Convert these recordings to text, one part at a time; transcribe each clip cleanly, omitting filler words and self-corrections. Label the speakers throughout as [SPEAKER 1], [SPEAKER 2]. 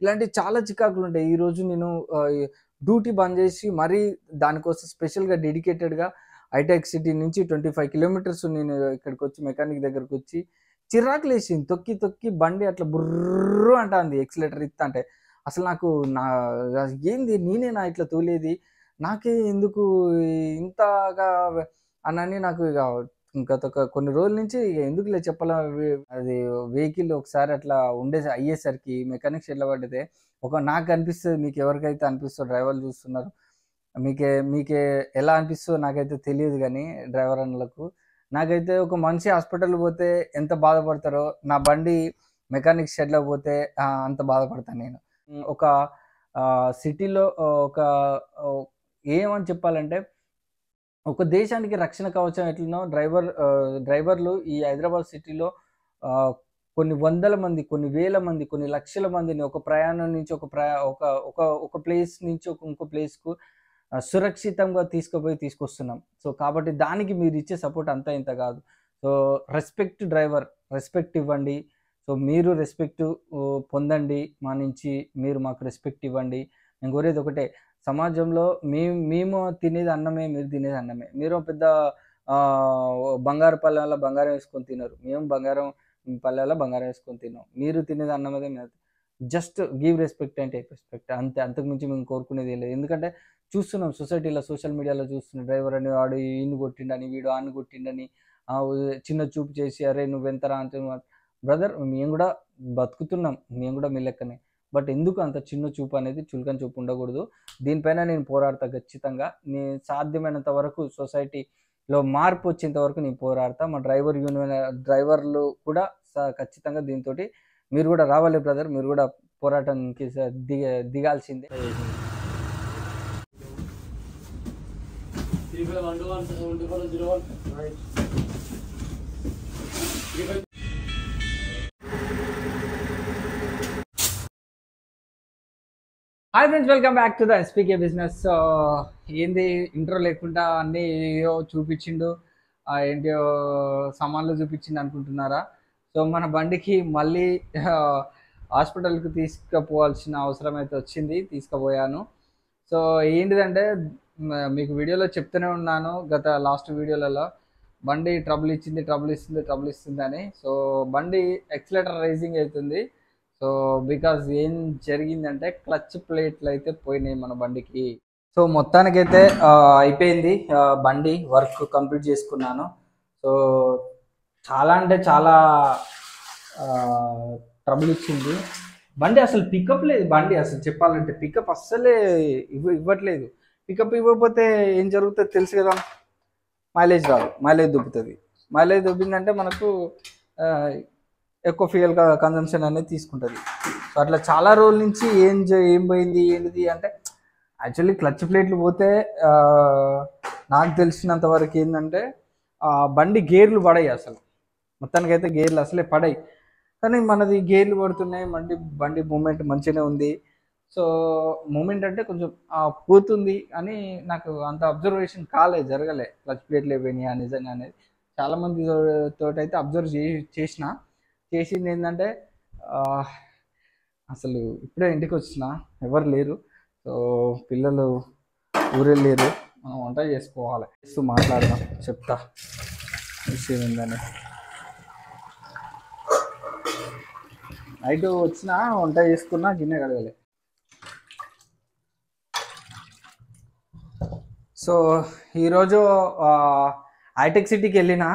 [SPEAKER 1] ఇలాంటి చాలా చికాకులు ఉంటాయి. ఈరోజు నేను డ్యూటీ బంద్ చేసి మరీ దానికోసం స్పెషల్‌గా డెడికేటెడ్‌గా హైటెక్ సిటీ నుంచి 25 కిలోమీటర్స్ నేను ఇక్కడికొచ్చి మెకానిక్ దగ్గరకొచ్చి చిరాకులేసింది. తొక్కి తొక్కి బండి అట్లా బుర్రు అంటాంది ఎక్సిలరేటర్ ఇత్తంటే. అసలు నాకు నా ఏంది నేనేనా ఇట్లా తోలేది? నాకే ఎందుకు ఇంతగా అనని నాకు ఇగ గత కొన్ని రోజుల నుంచి ఇగ ఎందుకులే చెప్పలా అది వెహికల్ ఒకసారి అట్లా అయ్యేసరికి మెకానిక్ షెడ్‌లో పడితే నాకనిపిస్తది మీకెవరికైతే అనిపిస్తదో డ్రైవర్లు చూస్తున్నారు. మీకే ఎలా అనిపిస్తదో నాకైతే తెలియదు గానీ డ్రైవర్ అన్నలకు. నాకైతే ఒక మనిషి హాస్పిటల్‌కి పోతే ఎంత బాధపడతారో నా బండి మెకానిక్ షెడ్‌లోకి పోతే అంత బాధపడతాను నేను. ఒక సిటీలో ఒక ఓహ్, ఏమని చెప్పాలంటే ఒక దేశానికి రక్షణ కవచం ఎట్లనో డ్రైవర్లు ఈ హైదరాబాద్ సిటీలో ఆహ్, కొన్ని వందల మంది, కొన్ని వేల మంది, కొన్ని లక్షల మందిని ఒక ప్రయాణం నుంచి ఒక ప్రయా ఒక ఒక ఒక ప్లేస్ నుంచి ఇంకో ప్లేస్‌కు సురక్షితంగా తీసుకొస్తున్నాం. సో, కాబట్టి దానికి మీరిచ్చే సపోర్ట్ అంతా ఇంత గాదు. సో, రెస్పెక్ట్ డ్రైవర్, రెస్పెక్ట్ ఇవ్వండి. సో, మీరు పొందండి మా నుంచి. మీరు మాకు రెస్పెక్ట్ ఇవ్వండి. నేను కోరేది ఒకటే సమాజంలో మేము తినేది అన్నమే, మీరు తినేది అన్నమే. మీరు పెద్ద బంగారు పళ్ళెంలో బంగారం ఏసుకొని తినరు. మేము బంగారం పళ్ళెంలో బంగారం ఏసుకొని తినం. మీరు తినేది అన్నం అదే just give respect and take respect అంతే. అంతకు మించి మేము కోరుకునేదేం లేదు. ఎందుకంటే చూస్తున్నాం సొసైటీలో, సోషల్ మీడియాలో చూస్తున్నాం. డ్రైవర్ అని వాడు ఈడ్ని కొట్టిండని, వీడు ఆడ్ని కొట్టిండని చిన్న చూపు చేసి "అరేయ్! నువ్వెంతరా" అంటే బ్రదర్ మేము గూడా బతుకుతున్నాం. మేము గూడా మీ లెక్కనే. బట్ ఎందుకు అంత చిన్న చూపు అనేది, చులకన చూపు ఉండకూడదు. దీనిపైన నేను పోరాడతా ఖచ్చితంగా. నేను సాధ్యమైనంత వరకు సొసైటీలో మార్పొచ్చేంత వరకు నేను పోరాడతా. మా డ్రైవర్లు కూడా ఖచ్చితంగా దీనితోటి మీరు గూడా రావాలి బ్రదర్. మీరు గూడా పోరాటానికి దిగాల్సిందే. 35121701 right. Hi friends, welcome back to the ఎస్పీకే business. ఏంది ఇంట్రో లేకుండా అన్నీ ఏయో చూపించిండు, ఏంటియో సామాన్లు చూపించిండు అనుకుంటున్నారా? సో మన బండికి మళ్ళీ హాస్పిటల్కి తీసుకుపోవాల్సిన అవసరం అయితే వచ్చింది. తీసుకుపోయాను. సో ఏంటిదంటే మీకు వీడియోలో చెప్తూనే ఉన్నాను గత లాస్ట్ వీడియోలలో బండి ట్రబుల్ ఇస్తుంది అని. సో బండి ఎక్సిలేటర్ రైజింగ్ అవుతుంది. సో బికాజ్ ఏం జరిగిందంటే క్లచ్ ప్లేట్లు అయితే పోయినాయి మన బండికి. సో మొత్తానికైతే అయిపోయింది. బండి వర్క్ కంప్లీట్ చేసుకున్నాను. సో చాలా అంటే చాలా ట్రబుల్ ఇచ్చింది బండి. అసలు పికప్ లేదు బండి. అసలు చెప్పాలంటే పికప్ అస్సలే ఇవ్వట్లేదు. పికప్ ఇవ్వకపోతే ఏం జరుగుతుందో తెలుసు కదా, మైలేజ్ రాదు, మైలేజ్ దొబ్బుతుంది. మైలేజ్ దొబ్బిందంటే మనకు ఎక్కువ ఫ్యూయల్ కన్జంప్షన్ అనేది తీసుకుంటుంది. సో అట్లా చాలా రోజుల నుంచి ఏం పోయింది ఏంటిది అంటే యాక్చువల్లీ క్లచ్ ప్లేట్లు పోతే నాకు తెలిసినంత వరకు ఏంటంటే బండి గేర్లు పడాయి. అసలు మొత్తానికైతే గేర్లు అసలే పడాయి. కానీ మనది గేర్లు పడుతున్నాయి. బండి మూమెంట్ మంచిగానే ఉంది. సో మూమెంట్ అంటే కొంచెం పోతుంది అని నాకు అంత అబ్జర్వేషన్ జరగలే క్లచ్ ప్లేట్లు అయిపోయినాయి నిజంగా అనేది. చాలామంది తోటైతే అబ్జర్వ్ చేసింది ఏంటంటే అసలు ఇప్పుడే ఇంటికి వచ్చిన, ఎవరు లేరు. సో పిల్లలు ఊరెళ్ళారు, మనం వంట చేసుకోవాలి. మాట్లాడదాం, చెప్తా విషయం ఏందని. నైట్ వచ్చిన వంట చేసుకున్నా, గిన్నె కడగలే. సో ఈరోజు హైటెక్ సిటీకి వెళ్ళిన.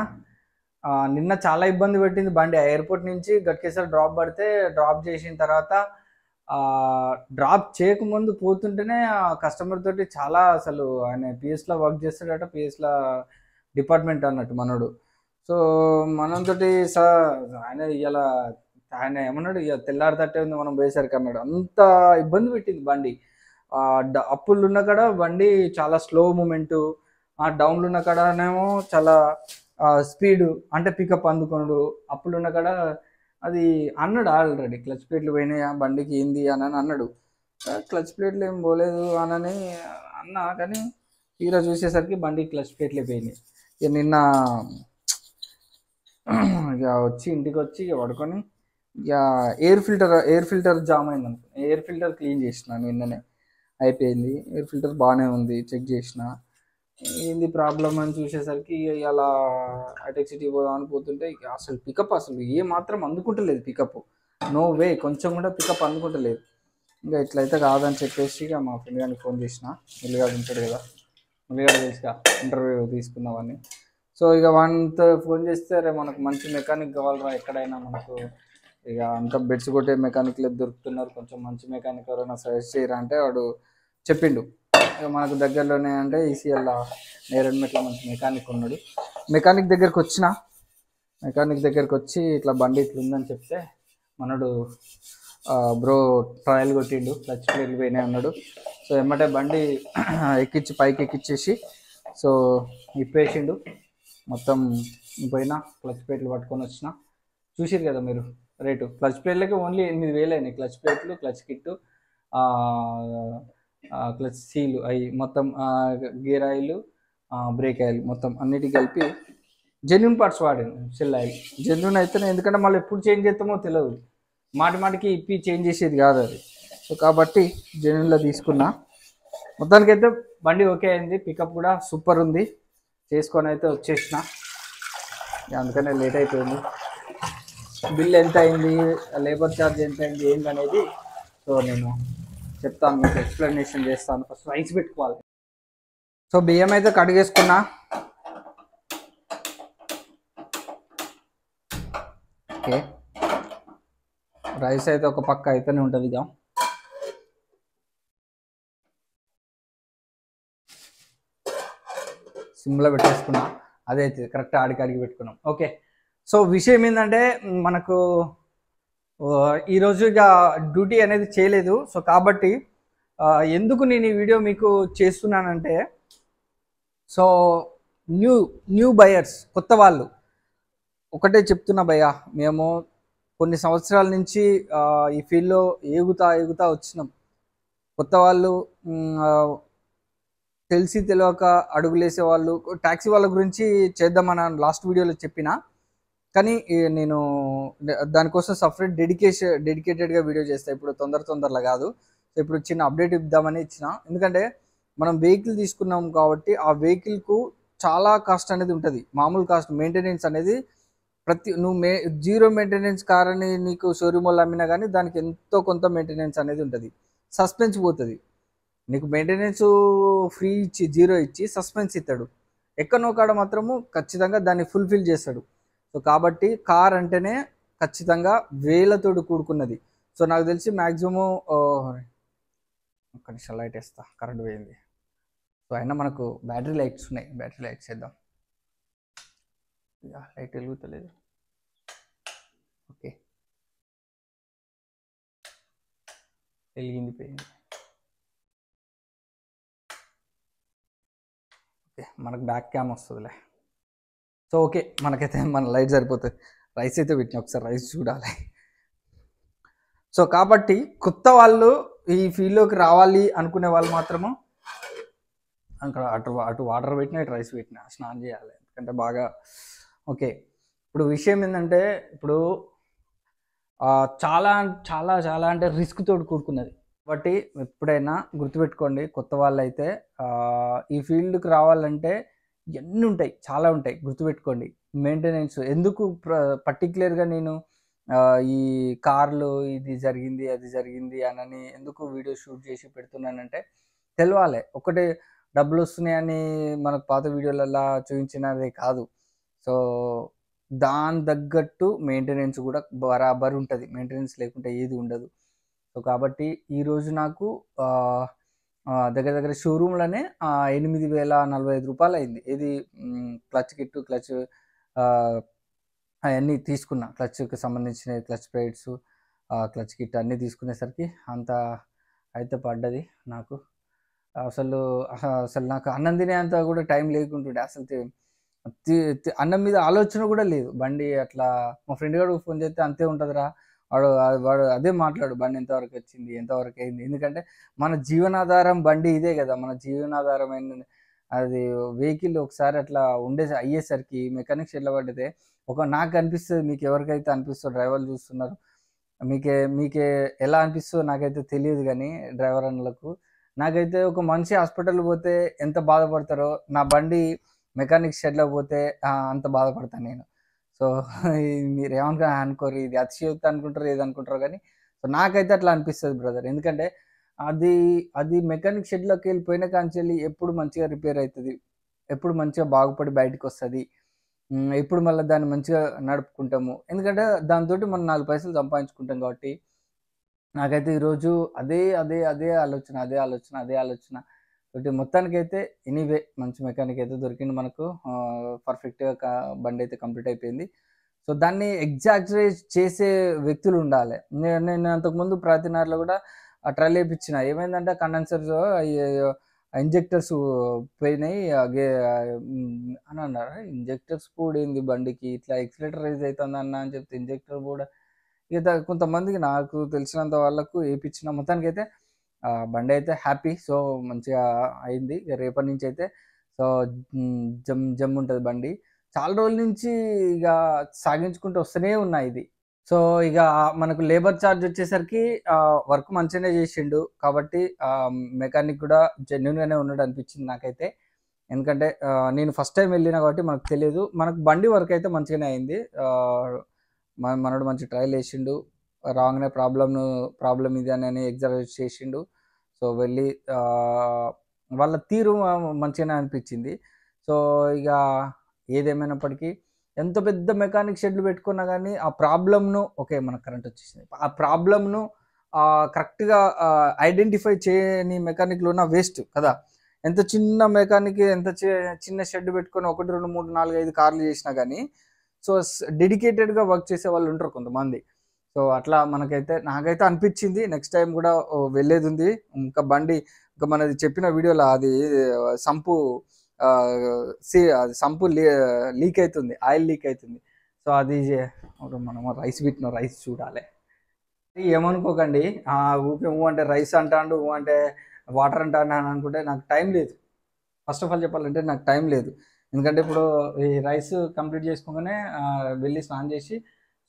[SPEAKER 1] నిన్న చాలా ఇబ్బంది పెట్టింది బండి. ఎయిర్పోర్ట్ నుంచి గట్కేసర్ డ్రాప్ చేసిన తర్వాత డ్రాప్ చేయకముందు పోతుంటేనే కస్టమర్ తోటి చాలా అసలు ఆయన పిఎస్లో వర్క్ చేస్తాడట, పిఎస్లో డిపార్ట్మెంట్ అన్నట్టు మనోడు. సో మనంతో ఆయన ఏమన్నాడు, ఇక తెల్లారితట్టే ఉంది మనం పోయేసరికి అన్నాడు. అంత ఇబ్బంది పెట్టింది బండి. అప్పులు ఉన్న కాడ బండి చాలా స్లో మూమెంటు, డౌన్లు ఉన్న కాడనేమో చాలా స్పీడు, అంటే పికప్ అందుకున్నాడు. అప్పులు ఉన్న కాడ అది అన్నాడు ఆల్రెడీ, క్లచ్ ప్లేట్లు పోయినాయా బండికి ఏంది అని అన్నాడు. క్లచ్ ప్లేట్లు ఏం పోలేదు అని అన్నా, కానీ తీరా చూసేసరికి బండి క్లచ్ ప్లేట్లే పోయినాయి. ఇక నిన్న ఇక ఇంటికి వచ్చి ఇక పడుకొని ఇక ఎయిర్ ఫిల్టర్ జామ్ అయింది అనుకో, ఎయిర్ ఫిల్టర్ క్లీన్ చేసిన నిన్ననే, అయిపోయింది. ఎయిర్ ఫిల్టర్ బాగానే ఉంది, చెక్ చేసిన. ఏంది ప్రాబ్లం అని చూసేసరికి అలా హైటెక్ సిటీ పోదాం అని పోతుంటే ఇక అసలు పికప్ అసలు ఏ మాత్రం అందుకుంటలేదు పికప్. నో వే, కొంచెం కూడా పికప్ అందుకుంటలేదు. ఇంకా ఇట్లయితే కాదని చెప్పేసి ఇక మా ఫ్రెండ్ గారికి ఫోన్ చేసిన. మురళిగాడు ఉంటాడు కదా, మురళిగాడు తెలుసుగా, ఇంటర్వ్యూ తీసుకుందామని. సో ఇక వానితో ఫోన్ చేస్తే రే మనకు మంచి మెకానిక్ కావాలరా ఎక్కడైనా మనకు, ఇక అంత బెడ్స్ కొట్టే మెకానిక్లు దొరుకుతున్నారు, కొంచెం మంచి మెకానిక్ ఎవరైనా సజెస్ట్ చేయరా అంటే వాడు చెప్పిండు. ఇక మనకు దగ్గరలోనే అంటే ఈసీఎల్ నేరెడ్మెట్లో మంచి మెకానిక్ ఉన్నాడు. మెకానిక్ దగ్గరికి వచ్చిన, మెకానిక్ దగ్గరికి వచ్చి ఇట్లా బండి ఇట్లా ఉందని చెప్తే మనడు బ్రో ట్రయల్ కొట్టిండు, క్లచ్ ప్లేట్లు పోయినాయి అన్నాడు. సో ఎమ్మటే బండి ఎక్కించి పైకి ఎక్కిచ్చేసి సో ఇప్పేసిండు మొత్తం. పోయినా క్లచ్ ప్లేట్లు పట్టుకొని వచ్చిన. చూసిరు కదా మీరు రేటు, క్లచ్ ప్లేట్లకి ఓన్లీ 8,000 అయినాయి. క్లచ్ ప్లేట్లు, క్లచ్ కిట్టు, క్లచ్ సీలు అవి మొత్తం, గేర్ ఆయిల్, బ్రేక్ ఆయిల్ మొత్తం అన్నిటికి కలిపి జెన్యున్ పార్ట్స్ వాడాను. సెల్ ఆయిల్ జెన్యున్ అయితేనే, ఎందుకంటే మళ్ళీ ఎప్పుడు చేంజ్ చేస్తామో తెలియదు, మాటి మాటికి ఇప్పి చేంజ్ చేసేది కాదు అది. సో కాబట్టి జెన్యున్లో తీసుకున్నా. మొత్తానికైతే బండి ఓకే అయింది, పికప్ కూడా సూపర్ ఉంది. చేసుకొని అయితే వచ్చేసిన, అందుకనే లేట్ అయిపోయింది. బిల్ ఎంత అయింది, లేబర్ ఛార్జ్ ఎంత అయింది ఏంటనేది సో నేను చెప్తాను, మీకు ఎక్స్ప్లెనేషన్ చేస్తాను. ఫస్ట్ రైస్ పెట్టుకోవాలి. సో బియ్యం అయితే కడిగేసుకున్నా. ఓకే, రైస్ అయితే ఒక పక్క అయితేనే ఉంటుంది. ఇక సిమ్లో పెట్టేసుకున్నా, అదైతే కరెక్ట్ ఆడికాడికి పెట్టుకున్నాం. ఓకే, సో విషయం ఏంటంటే మనకు ఈరోజు ఇక డ్యూటీ అనేది చేయలేదు. సో కాబట్టి ఎందుకు నేను ఈ వీడియో మీకు చేస్తున్నానంటే, సో న్యూ బయర్స్, కొత్త వాళ్ళు ఒకటే చెప్తున్నా భయ్యా, మేము కొన్ని సంవత్సరాల నుంచి ఈ ఫీల్డ్లో ఎగుతా వచ్చినాం. కొత్త వాళ్ళు, తెలిసి తెలియక అడుగులేసే వాళ్ళు, ట్యాక్సీ వాళ్ళ గురించి చేద్దామని లాస్ట్ వీడియోలో చెప్పిన, కానీ నేను దానికోసం సపరేట్ డెడికేటెడ్గా వీడియో చేస్తాను. ఇప్పుడు తొందరలో కాదు. సో ఇప్పుడు చిన్న అప్డేట్ ఇద్దామని ఇచ్చిన. ఎందుకంటే మనం వెహికల్ తీసుకున్నాం కాబట్టి ఆ వెహికల్కు చాలా కాస్ట్ అనేది ఉంటుంది. మామూలు కాస్ట్ మెయింటెనెన్స్ అనేది నువ్వు జీరో మెయింటెనెన్స్ కార్ అని నీకు షోరూమ్ వాళ్ళు అమ్మినా కానీ దానికి ఎంతో కొంత మెయింటెనెన్స్ అనేది ఉంటుంది. సస్పెన్స్ పోతుంది. నీకు మెయింటెనెన్స్ ఫ్రీ ఇచ్చి జీరో ఇచ్చి సస్పెన్స్ ఇస్తాడు. ఎక్కడో కాడ మాత్రము ఖచ్చితంగా దాన్ని ఫుల్ఫిల్ చేస్తాడు. సో కాబట్టి కార్ అంటేనే ఖచ్చితంగా వేలతోడు కూడుకున్నది. సో నాకు తెలిసి మ్యాక్సిమం ఒక్క నిమిషం లైట్ వేస్తా, కరెంట్ పోయింది. సో అయినా మనకు బ్యాటరీ లైట్స్ ఉన్నాయి, బ్యాటరీ లైట్స్ వేద్దాం. లైట్ వెలుగుతలేదు. ఓకే, వెలిగింది, పోయింది. ఓకే, మనకు బ్యాక్ క్యామ్ వస్తుందిలే. సో ఓకే, మనకైతే మన లైట్ సరిపోతుంది. రైస్ అయితే పెట్టిన, ఒకసారి రైస్ చూడాలి. సో కాబట్టి కొత్త వాళ్ళు ఈ ఫీల్డ్లోకి రావాలి అనుకునే వాళ్ళు మాత్రము అక్కడ అటు వాటర్ పెట్టినా, ఇటు రైస్ పెట్టినా స్నానం చేయాలి, ఎందుకంటే బాగా. ఓకే, ఇప్పుడు విషయం ఏంటంటే, ఇప్పుడు చాలా చాలా చాలా అంటే రిస్క్ తోటి కూడుకున్నది. కాబట్టి ఎప్పుడైనా గుర్తుపెట్టుకోండి, కొత్త వాళ్ళు అయితే ఈ ఫీల్డ్కి రావాలంటే ఎన్ని ఉంటాయి, చాలా ఉంటాయి. గుర్తుపెట్టుకోండి, మెయింటెనెన్స్ ఎందుకు పర్టికులర్గా నేను ఈ కార్లు ఇది జరిగింది అది జరిగింది అని ఎందుకు వీడియో షూట్ చేసి పెడుతున్నానంటే, తెలవాలి. ఒకటే డబ్బులు వస్తున్నాయని మనకు పాత వీడియోలలో చూపించినదే కాదు. సో దాని తగ్గట్టు మెయింటెనెన్స్ కూడా బరాబర్ ఉంటుంది. మెయింటెనెన్స్ లేకుంటే ఏది ఉండదు. సో కాబట్టి ఈరోజు నాకు దగ్గర దగ్గర షోరూమ్లోనే 8,045 రూపాయలు అయింది. ఇది క్లచ్ కిట్టు, క్లచ్ అవన్నీ తీసుకున్నా, క్లచ్కి సంబంధించిన క్లచ్ ప్లేట్స్, క్లచ్ కిట్ అన్నీ తీసుకునేసరికి అంత అయితే పడ్డది నాకు. అసలు నాకు అన్నం తినేంత కూడా టైం లేకుంటుండే. అసలు అన్నం మీద ఆలోచన కూడా లేదు. బండి అట్లా మా ఫ్రెండ్ గారు ఫోన్ చేస్తే అంతే ఉంటుందిరా, వాడు అదే మాట్లాడు, బండి ఎంతవరకు వచ్చింది, ఎంతవరకు అయింది. ఎందుకంటే మన జీవనాధారం బండి ఇదే కదా, మన జీవనాధారం అయింది. అది వెహికల్ ఒకసారి అట్లా అయ్యేసరికి మెకానిక్స్ ఎట్లా పడితే నాకు అనిపిస్తుంది, మీకు ఎవరికైతే అనిపిస్తుందో, డ్రైవర్లు చూస్తున్నారు, మీకే ఎలా అనిపిస్తదో నాకైతే తెలియదు గానీ డ్రైవర్ అన్నలకు. నాకైతే ఒక మనిషి హాస్పిటల్‌కి పోతే ఎంత బాధపడతారో, నా బండి మెకానిక్ షెడ్‌లోకి పోతే అంత బాధపడతాను నేను. సో, మీరేమనుకో అనుకోరి ఇది అతిశయోక్తి అనుకుంటారో ఏదనుకుంటారో గానీ, సో, నాకైతే అట్లా అనిపిస్తది బ్రదర్. ఎందుకంటే అది, అది మెకానిక్ షెడ్‌లోకెళ్ళిపోయిన కాంచెల్లి ఎప్పుడు మంచిగా రిపేర్ అయితది. ఎప్పుడు మంచిగా బాగుపడి బయటికొస్తది. ఎప్పుడు మళ్ళా దాన్ని మంచిగా నడుపుకుంటాము. ఎందుకంటే దాంతోటి మనం 4 పైసలు సంపాదించుకుంటాం కాబట్టి, నాకైతే ఈరోజు అదే ఆలోచన, అదే ఆలోచన తోటి మొత్తానికైతే ఎనీవే మంచి మెకానిక్ అయితే దొరికిండు మనకు. పర్ఫెక్ట్‌గా బండైతే కంప్లీట్ అయిపోయింది. సో, దాన్ని ఎగ్జాజరేట్ చేసే వ్యక్తులుండాలె. నేను అంతకుముందు ప్రాతినార్‌లో గూడా ట్రయల్ ఏపిచ్చిన. ఏమైందంటే కండెన్సర్స్ అయ్యయ్యో! ఇంజెక్టర్స్ పోయినాయి. అని అన్నారు. ఇంజెక్టర్స్ పోవుడేంది బండికి? ఇట్లా ఎక్సిలరేటర్ రైజ్ అయితందన్న అని చెప్తే ఇంజెక్టర్ పోవుడ ఇక కొంతమందికి నాకు తెలిసినంత వాళ్ళకు ఏపిచ్చిన. మొత్తానికైతే బండయితే హ్యాపీ. సో, మంచిగా అయింది. ఇక రేపటి నుంచయితే సో, జమ్ ఉంటది బండి. చాలా రోజుల నుంచి ఇగ సాగించుకుంటూ వస్తూనే ఉన్నా ఇది. సో, ఇగ మనకు లేబర్ చార్జ్ వచ్చేసరికి వర్క్ మంచిగానే చేసిండు. కాబట్టి మెకానిక్ కూడా జెన్యూన్‌గానే ఉన్నాడనిపించింది నాకైతే. ఎందుకంటే నేను ఫస్ట్ టైమ్ వెళ్ళినా కాబట్టి మనకు తెలీదు. మనకు బండి వర్క్ అయితే మంచిగానే అయింది. మనోడు మంచి ట్రయల్ ఏసిండు. రాంగానే ప్రాబ్లమ్ ఇది అని ఎగ్జామినేట్ చేసిండు. సో, వెళ్ళి వాళ్ళ తీరు మంచిగానే అనిపించింది. సో, ఇగ ఏదేమైనప్పటికీ ఎంత పెద్ద మెకానిక్ షెడ్‌లు పెట్టుకున్నా గానీ, ఆ ప్రాబ్లమ్‌ను ఓకే. మనకు కరెంట్ వచ్చేసింది. ఆ ప్రాబ్లమ్‌ను కరెక్ట్‌గా ఐడెంటిఫై చేయని మెకానిక్‌లున్న వేస్ట్ కదా! ఎంత చిన్న మెకానిక్ ఎంత చిన్న షెడ్ పెట్టుకొని 1, 2, 3, 4, 5 కార్లు చేసినా గానీ, సో, డెడికేటెడ్‌గా వర్క్ చేసేవాళ్ళుంటారు కొంతమంది. సో, అట్లా నాకైతే అనిపిచ్చింది. నెక్స్ట్ టైమ్ గూడా వెళ్ళేదుంది. ఇంకా బండి ఇంకా మనది చెప్పిన వీడియోలో అది సంపు అది సంపు లీక్ అయితుంది. ఆయిల్ లీక్ అయితుంది. సో, అది మనం రైస్ పెట్టిన రైస్ చూడాలే. ఏమనుకోకండి. ఊకే అంటే రైస్ అంటాండు, అంటే వాటర్ అంటాండు అని అనుకుంటే నాకు టైం లేదు. ఫస్ట్ ఆఫ్ ఆల్ చెప్పాలంటే నాకు టైం లేదు. ఎందుకంటే ఇప్పుడు ఈ రైస్ కంప్లీట్ చేసుకోగానే వెళ్ళి స్నానం చేసి,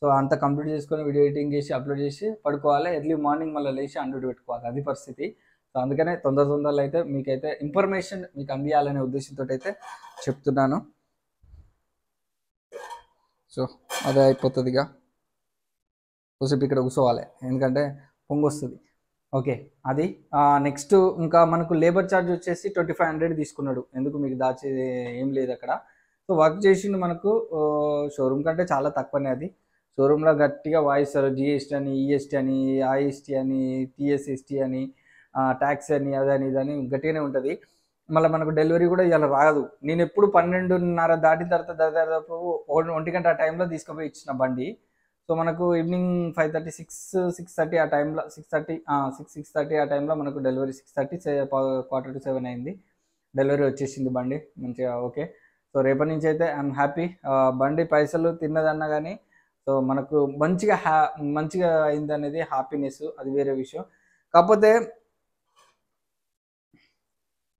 [SPEAKER 1] సో, అంతా కంప్లీట్ చేసుకొని వీడియో ఎడిటింగ్ చేసి, అప్‌లోడ్ చేసి పడుకోవాలి. ఎర్లీ మార్నింగ్ మళ్ళీ లేచి ఆన్ డ్యూటీ పెట్టుకోవాలి. అది పరిస్థితి. సో, అందుకనే తొందరలో అయితే మీకైతే ఇన్ఫర్మేషన్ మీకు అందియాలనే ఉద్దేశంతోటైతే చెప్తున్నాను. సో, అదే అయిపోతదిగ. కొద్దిసేపు ఇక్కడ కూర్చోవాలి. ఎందుకంటే పొంగొస్తది. ఓకే. అది. నెక్స్ట్ ఇంకా మనకు లేబర్ చార్జ్ వచ్చేసి 2500 తీసుకున్నాడు. ఎందుకు మీకు దాచేది ఏం లేదక్కడ. సో, వర్క్ చేసిండు మనకు షోరూమ్ కంటే చాలా తక్కువనే అది. షోరూమ్‌లో గట్టిగా వాయిస్తారు. జీఎస్టీ అని, ఈఎస్టీ అని, ఐఎస్టీ అని, టీఎస్ఎస్టీ అని, టాక్స్ అని, అదని, ఇదని గట్టిగానే ఉంటది. మళ్ళా మనకు డెలివరీ కూడా ఇయాల రాదు. నేనెప్పుడు 12:30 దాటిన తర్వాత దాదాపు 1 ఆ టైంలో తీసుకుపోయి ఇచ్చిన బండి. సో, మనకు ఈవినింగ్ 5:30, 6:30 ఆ టైంలో 6:30 ఆ టైంలో మనకు డెలివరీ 6:30 7 అయింది. డెలివరీ వచ్చేసింది బండి. మంచిగా ఓకే. సో, రేపటి నుంచి అయితే ఐయామ్ హ్యాపీ. బండి పైసలు తిన్నదన్నా గానీ, సో, మనకు మంచిగా అయిందనేది హ్యాపీనెస్. అది వేరే విషయం.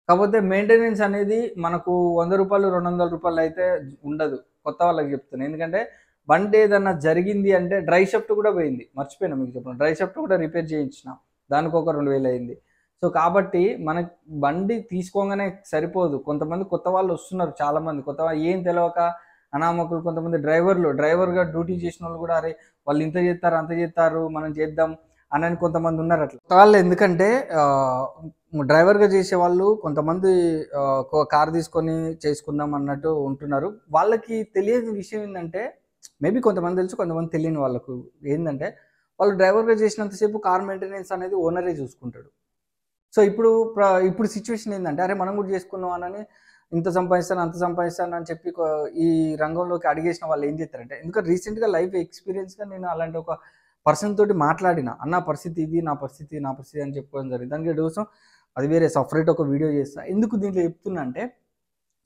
[SPEAKER 1] కాపోతే మెయింటెనెన్స్ అనేది మనకు రూ. 100, రూ. 200 అయితే ఉండదు. కొత్త వాళ్ళకి చెప్తున్నా. ఎందుకంటే బండి ఏదన్నా జరిగింది అంటే డ్రై షాఫ్ట్ కూడా పోయింది. మర్చిపోయినా మీకు చెప్పడం. డ్రై షాఫ్ట్ కూడా రిపేర్ చేయించిన. దానికొక 2000 అయింది. సో, కాబట్టి మనకు బండి తీసుకోగానే సరిపోదు. కొంతమంది కొత్త వాళ్ళు వస్తున్నారు చాలామంది. ఏం తెలవక అనామకులు కొంతమంది డ్రైవర్‌గా డ్యూటీ చేసినోళ్ళు కూడా అరే! వాళ్ళు ఇంత చేత్తారు, అంత చేత్తారు, మనం చేద్దాం అనని కొంతమంది ఉన్నారు అట్లా. కొత్త వాళ్ళు ఎందుకంటే డ్రైవర్‌గా చేసేవాళ్ళు కొంతమంది కార్ తీసుకొని చేసుకుందాం అన్నట్టు ఉంటున్నారు. వాళ్ళకి తెలియని విషయం ఏందంటే మేబీ కొంతమంది తెలుసు, కొంతమంది తెలియని వాళ్ళకు ఏందంటే వాళ్ళు డ్రైవర్‌గా చేసినంత సేపు కార్ మెయింటెనెన్స్ అనేది ఓనరే చూసుకుంటాడు. సో, ఇప్పుడు సిట్యుయేషన్ ఏందంటే అరే! మనం కూడా చేసుకుందాం అనని ఇంత సంపాదిస్తాను, అంత సంపాదిస్తాను అని చెప్పి ఈ రంగంలోకి అడుగేసిన వాళ్ళు ఏం చేస్తారంటే ఎందుకంటే రీసెంట్‌గా లైఫ్ ఎక్స్‌పీరియన్స్‌గా నేను అలాంటి ఒక పర్సన్ తోటి మాట్లాడిన. అన్న పరిస్థితి ఇది, నా పరిస్థితి అని చెప్పుకోవడం జరిగింది. దానికి కోసం అది వేరే సెపరేట్ ఒక వీడియో చేస్తా. ఎందుకు దీంట్లో చెప్తున్నా అంటే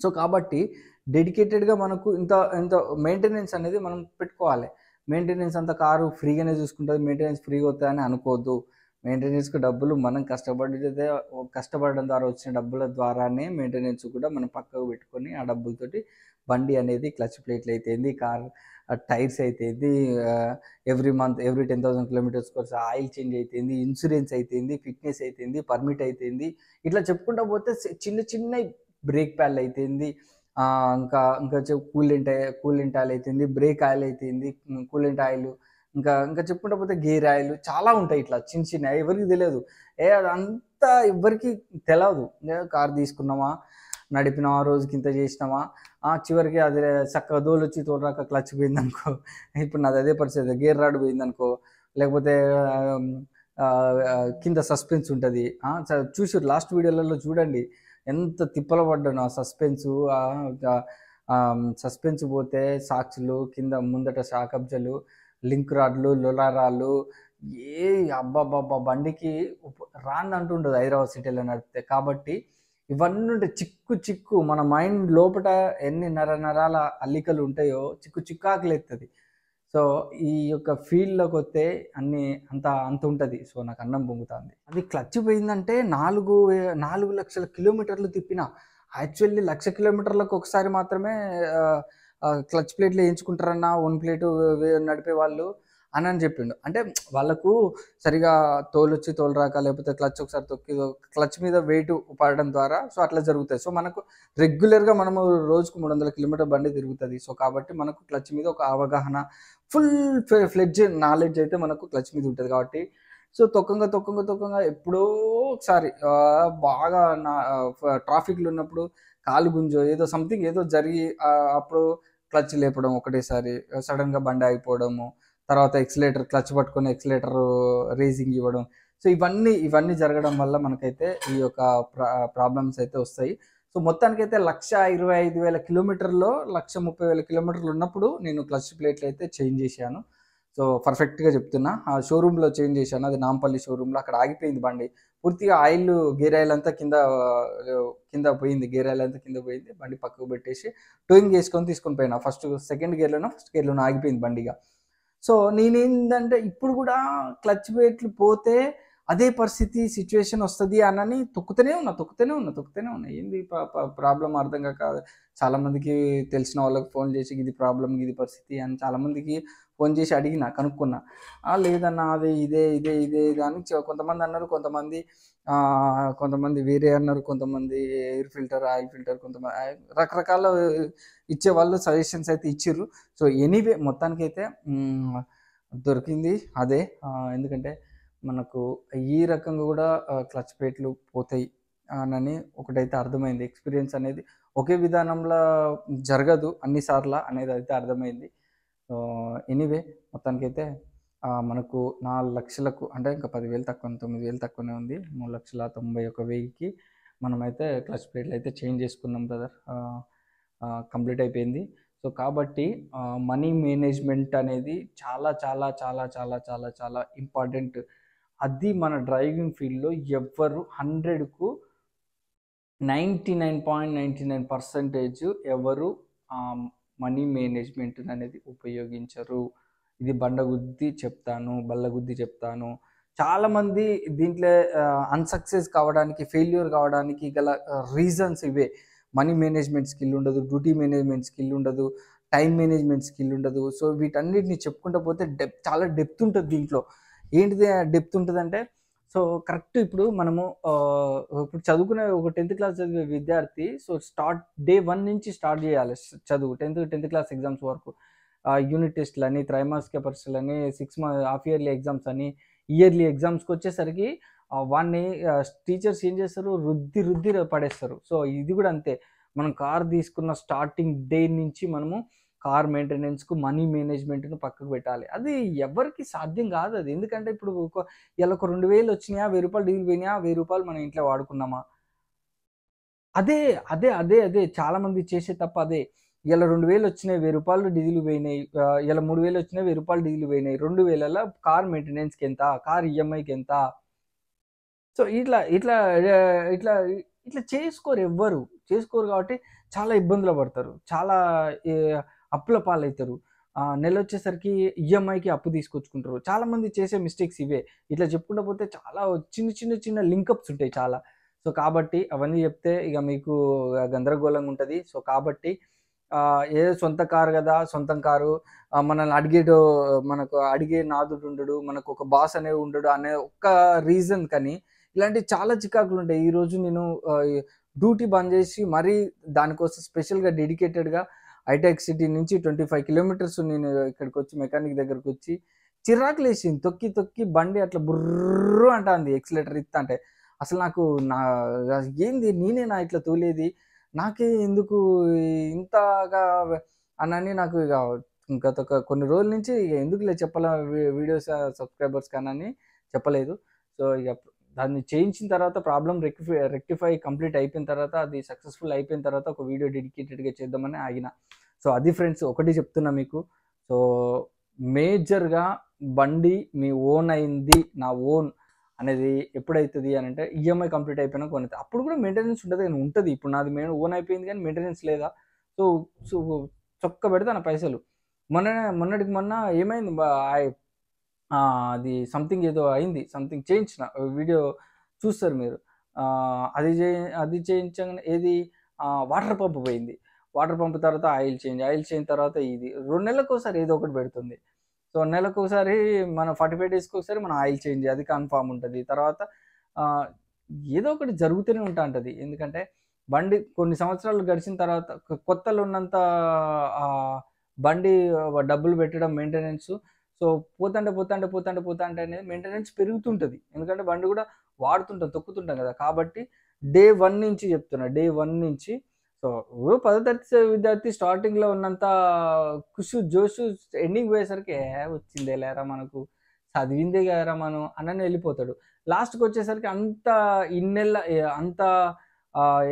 [SPEAKER 1] సో, కాబట్టి డెడికేటెడ్‌గా మనకు ఇంత ఇంత మెయింటెనెన్స్ అనేది మనం పెట్టుకోవాలి. మెయింటెనెన్స్ అంతా కారు ఫ్రీగానే చూసుకుంటది. మెయింటెనెన్స్ ఫ్రీగా వత్తదని అనుకోవద్దు. మెయింటెనెన్స్‌కి డబ్బులు మనం కష్టపడడం ద్వారా వచ్చిన డబ్బుల ద్వారానే మెయింటెనెన్స్ కూడా మనం పక్కకు పెట్టుకొని, ఆ డబ్బులతోటి బండి అనేది క్లచ్ ప్లేట్లు అయితేంది, టైర్స్ అయితేంది, every month every 10,000 kilometres course oil change అయితేంది, ఇన్సూరెన్స్ అయితేంది, ఫిట్‌నెస్ అయితేంది, పర్మిట్ అయితేంది, ఇట్లా చెప్పుకుంటా పోతే చిన్న చిన్నయి బ్రేక్ ప్యాడ్‌లు అయితేంది, ఇంకా ఇంకా కూలెంట్ ఆయిల్ అయితేంది, బ్రేక్ ఆయిల్ అయితేంది, కూలెంట్ ఆయిల్, ఇంకా ఇంకా చెప్పుకుంటా పోతే గేర్ ఆయిల్ చాలా ఉంటాయి ఇట్లా చిన్న చిన్నయి. ఎవరికీ తెలవదు. అదంతా ఎవ్వరికీ తెలవదు. కారు తీసుకున్నామా, నడిపినామా, రోజుకింత చేసినామా, చివరికి అది చక్కగా తోలొచ్చి తోలరాక క్లచ్ పోయిందనుకో, ఇప్పుడు నాది అదే పరిస్థితి. గేర్ రాడ్ పోయిందనుకో, లేకపోతే కింద సస్పెన్స్ ఉంటది. చూసిర్రు లాస్ట్ వీడియోలలో చూడండి. ఎంత తిప్పలు పడ్డానో ఆ సస్పెన్సు. సస్పెన్స్ పోతే సాక్స్‌లు, కింద ముందట షాక్ అబ్జర్‌లు, లింక్ రాడ్లు, లొలారాలు, ఏ అబ్బబ్బబ్బా! బండికి రాందంటూ ఉండదు హైదరాబాద్ సిటీలో నడిపితే. కాబట్టి ఇవన్నీ ఉంటే చిక్కు చిక్కు మన మైండ్ లోపట ఎన్ని నరాల అల్లికలు ఉంటాయో చిక్కు చిక్కాకులేత్తది. సో, ఈ యొక్క ఫీల్డ్‌లోకొస్తే అన్నీ అంత ఉంటది. సో, నాకు అన్నం పొంగుతాంది. అది క్లచ్ పోయిందంటే 4,00,000 కిలోమీటర్లు తిప్పిన. యాక్చువల్లీ 1,00,000 కిలోమీటర్లకు ఒకసారి మాత్రమే ఆహ్, క్లచ్ ప్లేట్‌లు ఏయించుకుంటారన్న, ఓన్ ప్లేటు నడిపేవాళ్ళు అని చెప్పిండు. అంటే వాళ్ళకు సరిగా తోలొచ్చి తోలరాక, లేకపోతే క్లచ్ ఒకసారి తొక్కి క్లచ్ మీద వెయిట్ పడడం ద్వారా సో, అట్లా జరుగుతాయి. సో, మనకు రెగ్యులర్‌గా మనము రోజుకు 300 కిలోమీటర్ల బండి తిరుగుతది. సో, కాబట్టి మనకు క్లచ్ మీద ఒక అవగాహన, ఫుల్ ఫ్లెడ్జ్డ్ నాలెడ్జ్ అయితే మనకు క్లచ్ మీద ఉంటది కాబట్టి, సో, తొక్కంగా ఎప్పుడో ఒకసారి బాగా ట్రాఫిక్‌లో ఉన్నప్పుడు కాలు గుంజో ఏదో సంథింగ్ ఏదో జరిగి అప్పుడు క్లచ్ లేపడం ఒకటేసారి, సడెన్‌గా బండి ఆగిపోవడము, తర్వాత క్లచ్ పట్టుకొని ఎక్సలేటర్ రేజింగ్ ఇవ్వడం. సో, ఇవన్నీ జరగడం వల్ల మనకైతే ఈ యొక్క ప్రాబ్లమ్స్ అయితే వస్తాయి. సో, మొత్తానికైతే 1,25,000 కిలోమీటర్‌లో 1,30,000 కిలోమీటర్లు ఉన్నప్పుడు నేను క్లచ్ ప్లేట్లు అయితే చేంజ్ చేశాను. సో, పర్ఫెక్ట్‌గా చెప్తున్నా. ఆ షోరూమ్‌లో చేంజ్ చేశాను. అది నాంపల్లి షోరూమ్‌లో. అక్కడ ఆగిపోయింది బండి. పూర్తిగా గేర్ ఆయిల్ అంతా కింద పోయింది. గేర్ ఆయిల్ అంతా కింద పోయింది. బండి పక్కకు పెట్టేసి టోయింగ్ తీసుకొని పోయినా. సెకండ్ గేర్‌లోనో ఆగిపోయింది బండిగ. సో, నేనేందంటే ఇప్పుడు గూడా క్లచ్ ప్లేట్లు పోతే అదే పరిస్థితి, సిట్యుయేషన్ వస్తది అనని తొక్కుతూనే ఉన్నా. ఏంది ప్రాబ్లమ్ అర్థం గాక చాలామందికి తెలిసిన వాళ్ళకి ఫోన్ చేసి ఇది ప్రాబ్లమ్, ఇది పరిస్థితి అని చాలామందికి ఫోన్ చేసి అడిగినా, కనుక్కున్నా. లేదన్నా అది ఇదే అని కొంతమంది అన్నారు. కొంతమంది వేరే అన్నారు. కొంతమంది ఎయిర్ ఫిల్టర్, ఆయిల్ ఫిల్టర్, రకరకాల ఇచ్చేవాళ్ళు సజెషన్స్ అయితే ఇచ్చిర్రు. సో, ఎనీవే మొత్తానికైతే దొరికింది అదే. ఎందుకంటే మనకు ఈ రకంగా గూడా క్లచ్ ప్లేట్లు పోతాయి అనని ఒకటైతే అర్థమైంది. ఎక్స్‌పీరియన్స్ అనేది ఒకే విధానంలా జరగదు అన్ని సార్ల అనేదైతే అర్థమైంది. ఎనీవే మొత్తానికైతే మనకు 4,00,000కు అంటే ఇంకా 10,000 తక్కువ, 9,000 తక్కువనే ఉంది. 3,91,000కి మనమైతే క్లచ్ ప్లేట్‌లయితే చేంజ్ చేసుకున్నాం బ్రదర్. కంప్లీట్ అయిపోయింది. సో, కాబట్టి మనీ మేనేజ్‌మెంట్ అనేది చాలా చాలా చాలా చాలా చాలా చాలా ఇంపార్టెంట్. అది మన డ్రైవింగ్ ఫీల్డ్‌లో ఎవ్వరు 100కు 99.99% ఎవరు మనీ మేనేజ్‌మెంట్ అనేది ఉపయోగించరు. ఇది బల్లగుద్ది చెప్తాను. చాలామంది దీంట్లో అన్‌సక్సెస్ కావడానికి, ఫెయిల్యూర్ కావడానికి గల రీజన్స్ ఇవే. మనీ మేనేజ్‌మెంట్ స్కిల్ ఉండదు, డ్యూటీ మేనేజ్‌మెంట్ స్కిల్ ఉండదు, టైమ్ మేనేజ్‌మెంట్ స్కిల్ ఉండదు. సో, వీటన్నిటిని చెప్పుకుంటూ పోతే చాలా డెప్త్ ఉంటది దీంట్లో. ఏంటిది డెప్త్ ఉంటదంటే, సో, కరెక్ట్ ఇప్పుడు మనము ఇప్పుడు చదువుకునే ఒక 10థ్ క్లాస్ చదివే విద్యార్థి సో, డే 1 నుంచి స్టార్ట్ చేయాలి చదువు. 10థ్ క్లాస్ ఎగ్జామ్స్ వరకు. యూనిట్ టెస్ట్‌లని, త్రైమాసిక పరీక్షలని, హాఫ్ ఇయర్లీ ఎగ్జామ్స్ అని, ఇయర్లీ ఎగ్జామ్స్‌కొచ్చేసరికి వాడిని టీచర్స్ ఏం చేస్తారు? రుద్ది పడేస్తారు. సో, ఇది కూడా అంతే. మనం కార్ తీసుకున్న స్టార్టింగ్ డే నుంచి మనము కార్ మెయింటెనెన్స్‌కు, మనీ మేనేజ్‌మెంట్‌ను పక్కకు పెట్టాలి. అది ఎవ్వరికీ సాధ్యం కాదది. ఎందుకంటే ఇప్పుడు ఇయాల ఒక 2,000 వచ్చినాయా? రూ. 1,000 డీజిల్ పోయినాయా? రూ. 1,000 మనం ఇంట్లో వాడుకున్నామా? అదే, అదే. చాలామంది చేసే తప్పు అదే. ఇయాల 2,000 వచ్చినాయి. రూ. 1,000 డీజిల్ పోయినాయి. ఇయాల 3,000 వచ్చినాయి. రూ. 1,000 డీజిల్ పోయినాయి. 2,000ల కార్ మెయింటెనెన్స్‌కెంత? కార్ ఈఎంఐకెంత? సో, ఇట్లా చేసుకోరెవ్వరు. చేసుకోరు కాబట్టి చాలా ఇబ్బందులు పడతారు. చాలా ఈ అప్పుల పాలైతారు. నెలొచ్చేసరికి ఈఎంఐకి అప్పు తీసుకొచ్చుకుంటారు. చాలామంది చేసే మిస్టేక్స్ ఇవే. ఇట్లా చెప్పుకుంటూ పోతే చాలా చిన్న లింకప్స్ ఉంటాయి చాలా. సో, కాబట్టి అవన్నీ చెప్తే ఇక మీకు గందరగోళంగా ఉంటది. సో, కాబట్టి ఏదో సొంత కారు కదా, సొంతం కారు, మనల్ని మనకు అడిగే నాదుడు ఉండడు, మనకు ఒక బాస్ అనేవి ఉండడు అనే ఒక్క రీజన్ కానీ ఇలాంటి చాలా చికాకులు ఉంటాయి. ఈరోజు నేను డ్యూటీ బంద్ చేసి మరీ దానికోసం స్పెషల్గా డెడికేటెడ్గా హైటెక్ సిటీ నుంచి 25 కిలోమీటర్స్ నేను ఇక్కడికి వచ్చి మెకానిక్ దగ్గరకు వచ్చి చిరాకు లేచింది. తొక్కి తొక్కి బండి అట్లా బుర్రు అంటాంది ఎక్సిలేటర్ ఇస్తా అంటే. అసలు నాకు నా ఏంది నేనేనా ఇట్లా తోలేది, నాకే ఎందుకు ఇంతగా అనని నాకు ఇక గత కొన్ని రోజుల నుంచి ఇక ఎందుకులే చెప్పాలా వీడియోస్ సబ్స్క్రైబర్స్ కానీ చెప్పలేదు. సో ఇక దాన్ని చేయించిన తర్వాత ప్రాబ్లం రెక్టిఫై కంప్లీట్ అయిపోయిన తర్వాత అది సక్సెస్ఫుల్ అయిపోయిన తర్వాత ఒక వీడియో డెడికేటెడ్గా చేద్దామని ఆగిన. సో అది ఫ్రెండ్స్, ఒకటి చెప్తున్నా మీకు. సో మేజర్గా బండి మీ ఓన్ అయింది, నా ఓన్ అనేది ఎప్పుడైతుంది అని అంటే ఈఎంఐ కంప్లీట్ అయిపోయినా కొని, అప్పుడు కూడా మెయింటెనెన్స్ ఉంటుంది కానీ ఉంటుంది. ఇప్పుడు నాది ఓన్ అయిపోయింది కానీ మెయింటెనెన్స్ లేదా. సో సో చొక్క పెడితే నా పైసలు మొన్నటికి మొన్న ఏమైంది, అది సంథింగ్ ఏదో అయింది, సంథింగ్ చేయించిన వీడియో చూస్తారు మీరు. అది చేయించగానే ఏది వాటర్ పంప్ పోయింది. వాటర్ పంప్ తర్వాత ఆయిల్ చేంజ్ తర్వాత ఇది 2 నెలలకు ఒకసారి ఏదో ఒకటి పెడుతుంది. సో నెలకు ఒకసారి మన 45 డేస్కి ఒకసారి మన ఆయిల్ చేంజ్, అది కన్ఫామ్ ఉంటుంది. తర్వాత ఏదో ఒకటి జరుగుతూనే ఉంటుంది. ఎందుకంటే బండి కొన్ని సంవత్సరాలు గడిచిన తర్వాత కొత్తలో ఉన్నంత బండి డబ్బులు పెట్టడం మెయింటెనెన్స్. సో పోతుంటే అనేది మెయింటెనెన్స్ పెరుగుతుంటుంది. ఎందుకంటే బండి కూడా వాడుతుంటాం, తొక్కుతుంటాం కదా. కాబట్టి డే 1 నుంచి చెప్తున్నా, డే 1 నుంచి. సో 10వ తరగతి విద్యార్థి స్టార్టింగ్లో ఉన్నంత ఖుషు జోషు ఎండింగ్ పోయేసరికి వచ్చిందే లేరా మనకు, చదివిందే కదరా మనం అని వెళ్ళిపోతాడు. లాస్ట్కి వచ్చేసరికి అంత ఇన్నెళ్ళ అంత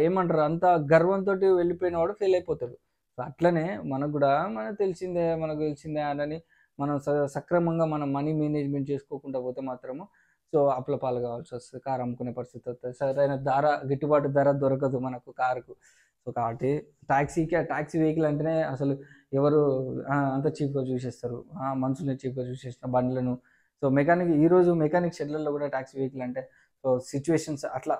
[SPEAKER 1] ఏమంటారు, అంత గర్వంతో వెళ్ళిపోయిన వాడు ఫెయిల్ అయిపోతాడు. సో అట్లనే మనకు కూడా మనకు తెలిసిందే అని మనం సక్రమంగా మనం మనీ మేనేజ్మెంట్ చేసుకోకుండా పోతే మాత్రము సో అప్పుల పాలు కావాల్సి వస్తుంది, కారు అమ్ముకునే పరిస్థితి వస్తుంది, సరైన గిట్టుబాటు ధర దొరకదు మనకు కారుకు. సో కాబట్టి ట్యాక్సీ వెహికల్ అంటేనే అసలు ఎవరు అంత చీప్గా చూసేస్తారు, మనుషుల్ని చీప్గా చూసేసిన బండ్లను. సో ఈరోజు మెకానిక్ షెడ్లలో కూడా ట్యాక్సీ వెహికల్ అంటే సో సిచ్యువేషన్స్ అట్లా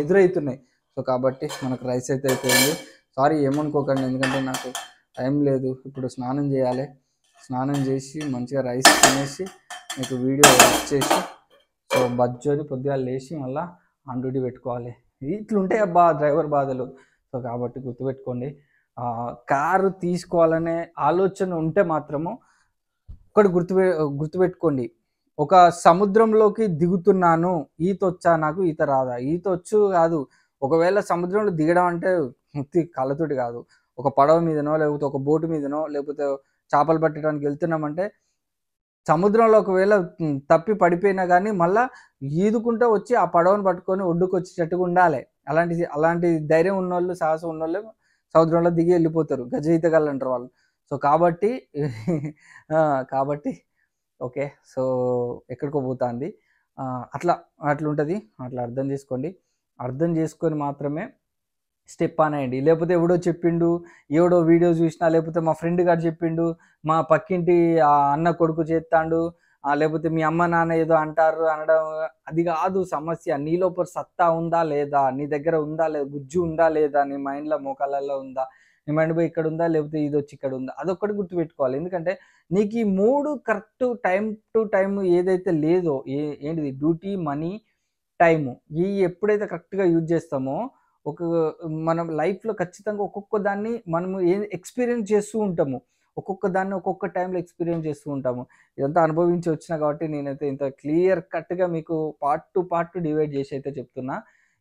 [SPEAKER 1] ఎదురవుతున్నాయి. సో కాబట్టి మనకు రైస్ అయితే అయిపోయింది. సారీ ఏమనుకోకండి, ఎందుకంటే నాకు టైం లేదు, ఇప్పుడు స్నానం చేయాలి. స్నానం చేసి మంచిగా రైస్ తినేసి మీకు వీడియో చేసి సో బజ్జోని పొద్దుగా లేచి మళ్ళీ ఆన్ డ్యూటీ పెట్టుకోవాలి. ఇట్లుంటాయి అబ్బా డ్రైవర్ బాధలు. సో కాబట్టి గుర్తుపెట్టుకోండి, కారు తీసుకోవాలనే ఆలోచన ఉంటే మాత్రము ఒకటి గుర్తుపెట్టుకోండి, ఒక సముద్రంలోకి దిగుతున్నాను, ఈత వచ్చా, నాకు ఈత రాదా, ఈత వచ్చు కాదు. ఒకవేళ సముద్రంలో దిగడం అంటే కళ్ళతోటి కాదు, ఒక పడవ మీదనో లేకపోతే ఒక బోటు మీదనో లేకపోతే చేపలు పట్టడానికి వెళ్తున్నామంటే సముద్రంలో ఒకవేళ తప్పి పడిపోయినా కానీ మళ్ళీ ఈదుకుంటూ వచ్చి ఆ పడవను పట్టుకొని ఒడ్డుకు వచ్చేటట్టుగా ఉండాలి. అలాంటి ధైర్యం ఉన్నోళ్ళు, సాహసం ఉన్నోళ్ళు సముద్రంలో దిగి వెళ్ళిపోతారు, గజ ఈతగాళ్ళు అంటారు వాళ్ళు. సో కాబట్టి ఓకే, సో ఎక్కడికో పోతుంది, అట్లుంటుంది. అట్లా అర్థం చేసుకొని మాత్రమే స్టెప్ అనేయండి. లేకపోతే ఎవడో చెప్పిండు, ఎవడో వీడియో చూసినా, లేకపోతే మా ఫ్రెండ్ గారు చెప్పిండు, మా పక్కింటి అన్న కొడుకు చేస్తాడు, లేకపోతే మీ అమ్మ నాన్న ఏదో అంటారు అనడం, అది కాదు సమస్య. నీ లోపల సత్తా ఉందా లేదా, నీ దగ్గర ఉందా లేదా, గుజ్జు ఉందా లేదా, నీ మైండ్లో మోకాళ్ళల్లో ఉందా, నీ మైండ్ పోయి ఇక్కడ ఉందా, లేకపోతే ఇది వచ్చి ఇక్కడ ఉందా, అదొక్కటి గుర్తుపెట్టుకోవాలి. ఎందుకంటే నీకు ఈ 3 కరెక్ట్ టైం టు టైం ఏదైతే లేదో, ఏంటిది డ్యూటీ, మనీ, టైము, ఎప్పుడైతే కరెక్ట్గా యూజ్ చేస్తామో మనం లైఫ్లో ఖచ్చితంగా ఒక్కొక్క దాన్ని మనము ఎక్స్పీరియన్స్ చేస్తూ ఉంటాము, ఒక్కొక్క దాన్ని ఒక్కొక్క టైంలో ఎక్స్పీరియన్స్ చేస్తూ ఉంటాము. ఇదంతా అనుభవించి వచ్చినా కాబట్టి నేనైతే ఇంత క్లియర్ కట్గా మీకు పార్ట్ టు పార్ట్ డివైడ్ చేసి అయితే చెప్తున్నా.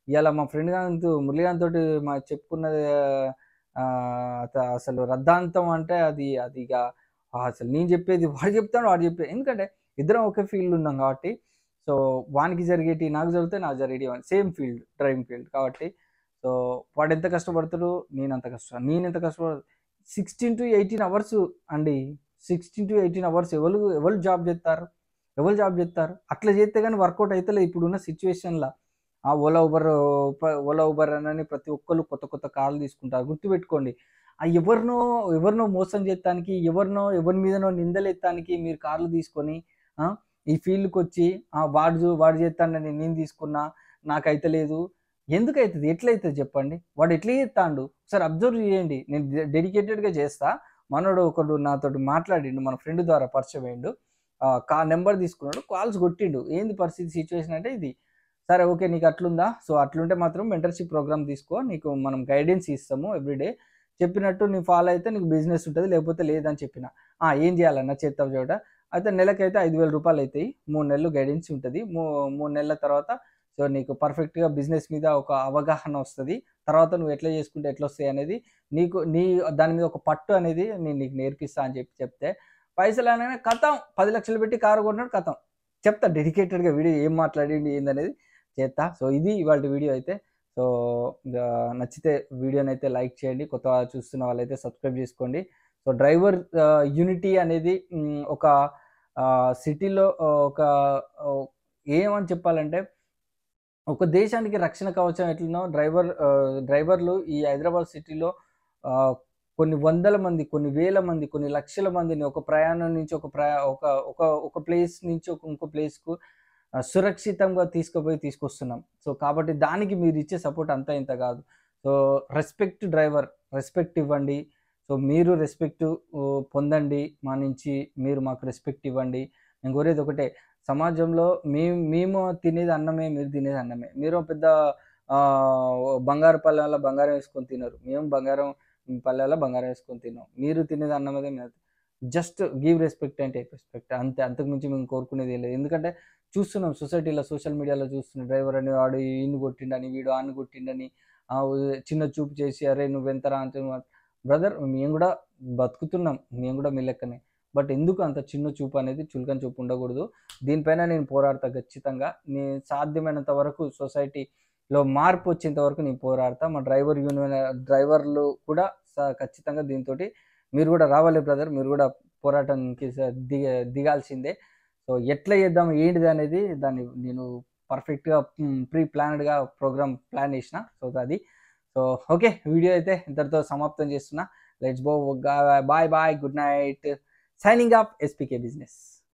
[SPEAKER 1] ఇవాళ మా ఫ్రెండ్ మురళీగాంతో మా చెప్పుకున్నది అసలు రద్దాంతం అంటే అది ఇక అసలు నేను చెప్పేది వాడు చెప్తాడు, వాడు చెప్పేది, ఎందుకంటే ఇద్దరం ఒకే ఫీల్డ్ ఉన్నాం కాబట్టి. సో వానికి జరిగేటి నాకు జరిగితే నాకు జరిగేటి సేమ్ ఫీల్డ్, డ్రైవింగ్ ఫీల్డ్ కాబట్టి. సో వాడు ఎంత కష్టపడతాడు, నేను ఎంత కష్టపడతాడు. 16 to 18 అవర్స్ అండి, 16 to 18 అవర్స్ ఎవరు జాబ్ చేస్తారు, అట్లా చేస్తే కానీ వర్కౌట్ అవుతలేదు ఇప్పుడున్న సిచ్యువేషన్లో. ఓలా ఊబర్ అని ప్రతి ఒక్కరు కొత్త కార్లు తీసుకుంటారు. గుర్తుపెట్టుకోండి, ఎవరినో మోసం చేయడానికి, ఎవరి మీదనో నిందలెత్తానికి మీరు కార్లు తీసుకొని ఈ ఫీల్డ్కి వచ్చి వాడు చేస్తానని నేను తీసుకున్నా, నాకైతే లేదు, ఎందుకైతది? ఎట్లయితది చెప్పండి? వాడు ఎట్లా చేత్తాండు? ఒకసారి అబ్జర్వ్ చేయండి. నేను డెడికేటెడ్‌గా చేస్తా. మనోడు ఒకడు నాతోటి మాట్లాడిండు. మన ఫ్రెండ్ ద్వారా పరిచయం అయిండు. నంబర్ తీసుకున్నాడు. కాల్స్ కొట్టిండు. ఏంది పరిస్థితి సిట్యుయేషన్ అంటే ఇది. సరే ఓకే. నీకు అట్లుందా? సో, అట్లుంటే మాత్రం మెంటర్‌షిప్ ప్రోగ్రామ్ తీసుకో. నీకు మనం గైడెన్స్ ఇస్తాము ఎవ్రీడే. చెప్పినట్టు నువ్వు ఫాలో అయితే నీకు బిజినెస్ ఉంటది. లేకపోతే లేదని చెప్పిన. ఏం చేయాలన్నా చేత్తావు చూడ. అయితే నెలకైతే రూ. 5,000 అయితాయి. 3 నెలలు గైడెన్స్ ఉంటది. 3 నెలల తర్వాత సో, నీకు పర్ఫెక్ట్‌గా బిజినెస్ మీద ఒక అవగాహన వస్తది. తర్వాత నువ్వు ఎట్లా చేసుకుంటే ఎట్లొస్తాయి అనేది నీ దాని మీద ఒక పట్టు అనేది నేను నీకు నేర్పిస్తా అని చెప్తే, పైసలనగానే ఖతం 10,00,000 పెట్టి కారు కొన్నాడు ఖతం. చెప్తా డెడికేటెడ్‌గా వీడియో ఏం మాట్లాడిండు ఏందనేది చేత్తా. సో, ఇది ఇవాల్టి వీడియో అయితే. సో, నచ్చితే వీడియోనైతే లైక్ చేయండి. కొత్తగా చూస్తున్న వాళ్ళైతే సబ్స్క్రైబ్ చేసుకోండి. సో, డ్రైవర్ యూనిటీ అనేది ఒక సిటీలో ఒక ఆహ్, ఏమని చెప్పాలంటే ఒక దేశానికి రక్షణ కవచం ఎట్లనో డ్రైవర్లు ఈ హైదరాబాద్ సిటీలో ఆహ్, కొన్ని వందల మంది, కొన్ని వేల మంది, కొన్ని లక్షల మందిని ఒక ప్రయాణం నుంచి ఒక ఒక ఒక ఒక ప్లేస్ నుంచి ఇంకో ప్లేస్‌కు సురక్షితంగా తీసుకొస్తున్నాం. సో, కాబట్టి దానికి మీరిచ్చే సపోర్ట్ అంతా ఇంత గాదు. సో, రెస్పెక్ట్ డ్రైవర్, రెస్పెక్ట్ ఇవ్వండి. సో, మీరు రెస్పెక్ట్ పొందండి మా నుంచి. మీరు మాకు రెస్పెక్ట్ ఇవ్వండి. నేను కోరేది ఒకటే. సమాజంలో మేము తినేది అన్నమే, మీరు తినేది అన్నమే. మీరు పెద్ద బంగారు పళ్ళెంలో బంగారం ఏసుకొని తినరు. మేము పళ్ళెంలో బంగారం ఏసుకొని తినం. మీరు తినేది అన్నం అదే మేము just give respect and take respect అంతే. అంతకు మించి మేము కోరుకునేది ఏం లేదు. ఎందుకంటే చూస్తున్నాం సొసైటీలో, సోషల్ మీడియాలో చూస్తున్నాం. డ్రైవర్ అని వాడు ఈడ్ని కొట్టిండని, వీడు ఆడ్ని కొట్టిండని, చిన్న చూపు చేసి అరేయ్! నువ్వెంతరా అంటే బ్రదర్ మేము గూడా బతుకుతున్నాం. మేము గూడా మీ లెక్కనే. బట్ ఎందుకు అంత చిన్న చూపు అనేది, చులకన చూపు ఉండకూడదు. దీనిపైన నేను పోరాడతా ఖచ్చితంగా. నేను సాధ్యమైనంత వరకు సొసైటీలో మార్పు వచ్చేంత వరకు నేను పోరాడతా. మా డ్రైవర్లు కూడా ఖచ్చితంగా దీనితోటి మీరు గూడా రావాలి బ్రదర్. మీరు గూడా పోరాటానికి దిగాల్సిందే. సో, ఎట్లా చేద్దాం ఏంటిది అనేది దాన్ని నేను పర్ఫెక్ట్‌గా ప్రీ ప్లాన్డ్‌గా ప్లాన్ చేసిన. సో, అది. So, okay. వీడియో అయితే ఇంతటితో సమాప్తం చేస్తున్నా. Let's go. Bye bye. Good night. Signing off SPK business.